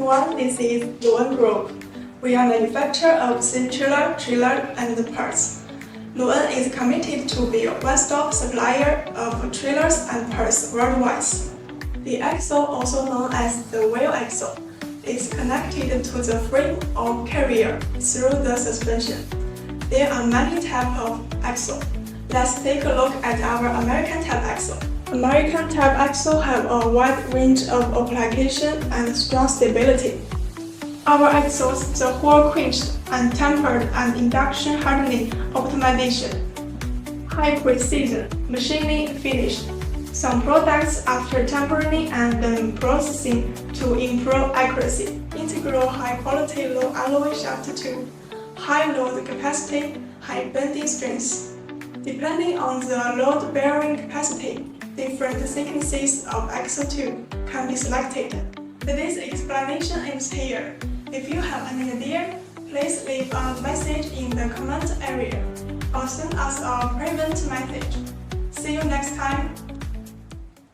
everyone, this is Luan Group. We are manufacturer of C-trailer, trailer, and parts. Luan is committed to be a one-stop supplier of trailers and parts worldwide. The axle, also known as the wheel axle, is connected to the frame or carrier through the suspension. There are many types of axle. Let's take a look at our American type axle. American type axle have a wide range of application and strong stability. Our axles, the whole quenched and tempered and induction hardening optimization. High precision machining finish. Some products after tempering and then processing to improve accuracy. Integral high quality low alloy shaft tube. High load capacity, high bending strength. Depending on the load bearing capacity, different thicknesses of axle tube can be selected. This explanation ends here. If you have any idea, please leave a message in the comment area or send us a private message. See you next time.